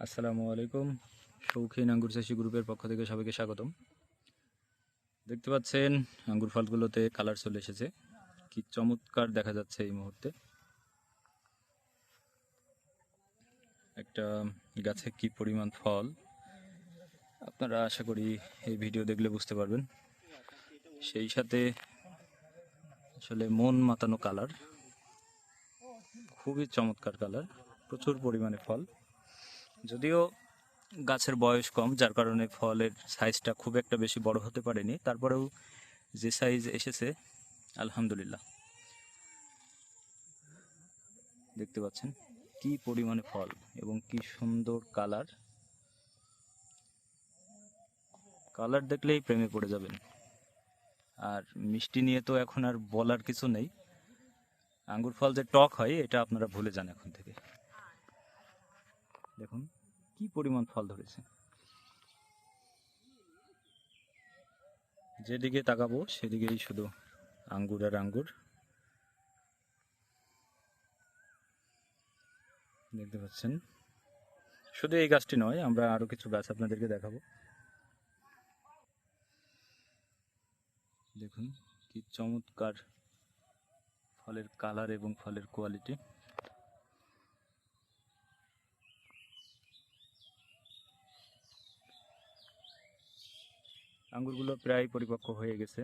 আসসালামু আলাইকুম। শৌখিন আঙ্গুর চাষি গ্রুপের পক্ষ থেকে সবাইকে স্বাগতম। দেখতে পাচ্ছেন আঙ্গুর ফলগুলোতে কালার চলে এসেছে, কি চমৎকার দেখা যাচ্ছে এই মুহূর্তে। একটা গাছে কি পরিমাণ ফল আপনারা আশা করি এই ভিডিও দেখলে বুঝতে পারবেন। সেই সাথে আসলে মন মাতানো কালার, খুবই চমৎকার কালার, প্রচুর পরিমাণে ফল। যদিও গাছের বয়স কম, যার কারণে ফলের সাইজটা খুব একটা বেশি বড় হতে পারেনি, তারপরেও যে সাইজ এসেছে আলহামদুলিল্লাহ। দেখতে পাচ্ছেন কি পরিমাণে ফল এবং কি সুন্দর কালার। কালার দেখলেই প্রেমে পড়ে যাবেন। আর মিষ্টি নিয়ে তো এখন আর বলার কিছু নেই। আঙ্গুর ফল যে টক হয় এটা আপনারা ভুলে যান এখন থেকে। দেখুন কি পরিমাণ ফল ধরেছে, যেদিকে তাকাবো সেদিকেই শুধু আঙ্গুর আর আঙ্গুর। দেখতে পাচ্ছেন শুধু এই গাছটি নয়, আমরা আরো কিছু গাছ আপনাদেরকে দেখাবো। দেখুন কি চমৎকার ফলের কালার এবং ফলের কোয়ালিটি। আঙ্গুরগুলো প্রায় পরিপক্ক হয়ে গেছে।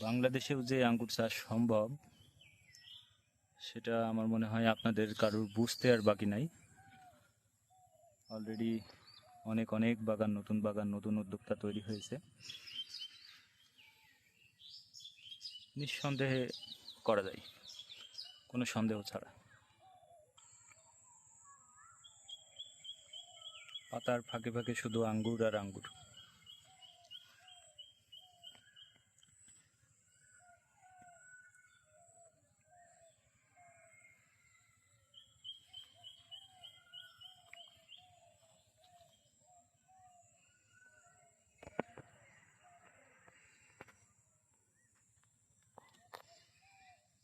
বাংলাদেশেও যে আঙ্গুর চাষ সম্ভব সেটা আমার মনে হয় আপনাদের কারোর বুঝতে আর বাকি নাই। অলরেডি অনেক অনেক বাগান, নতুন উদ্যোক্তা তৈরি হয়েছে। নিঃসন্দেহে করা যায়, কোনো সন্দেহ ছাড়া। পাতার ফাঁকে ফাঁকে শুধু আঙ্গুর আর আঙ্গুর।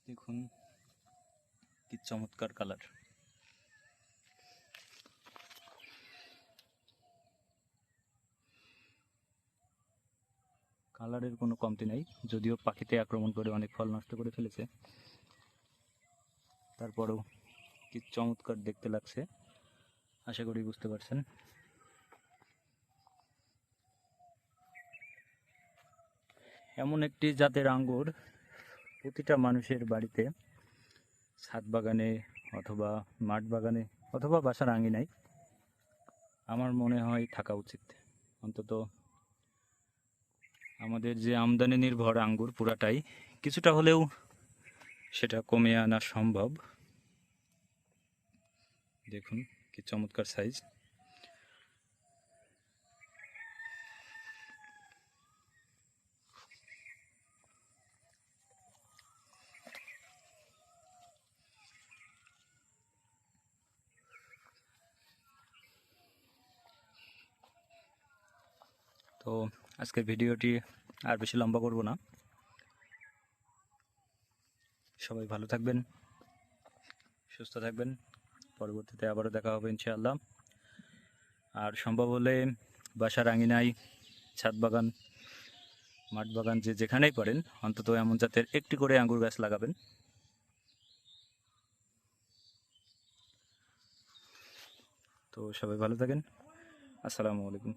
দেখুন কি চমৎকার কালার। কালারের কোনো কমতি নাই, যদিও পাখিতে আক্রমণ করে অনেক ফল নষ্ট করে ফেলেছে, তারপরেও কি চমৎকার দেখতে লাগছে, আশা করি বুঝতে পারছেন। এমন একটি জাতের আঙ্গুর প্রতিটা মানুষের বাড়িতে, ছাদ বাগানে অথবা মাঠ বাগানে অথবা বাসার আঙিনায় আমার মনে হয় থাকা উচিত। অন্তত আমাদের যে আমদানি নির্ভর আঙ্গুর পুরাটাই কিছুটা হলেও সেটা কমে আনা সম্ভব। দেখুন কি চমৎকার সাইজ। তো আজকের ভিডিওটি আর বেশি লম্বা করব না। সবাই ভালো থাকবেন, সুস্থ থাকবেন। পরবর্তীতে আবারও দেখা হবে ইনশাআল্লাহ। আর সম্ভব হলে বাসার আঙিনায়, ছাদ বাগান, মাঠ বাগান, যে যেখানেই পারেন অন্তত এমন জাতের একটি করে আঙ্গুর গাছ লাগাবেন। তো সবাই ভালো থাকেন। আসসালামু আলাইকুম।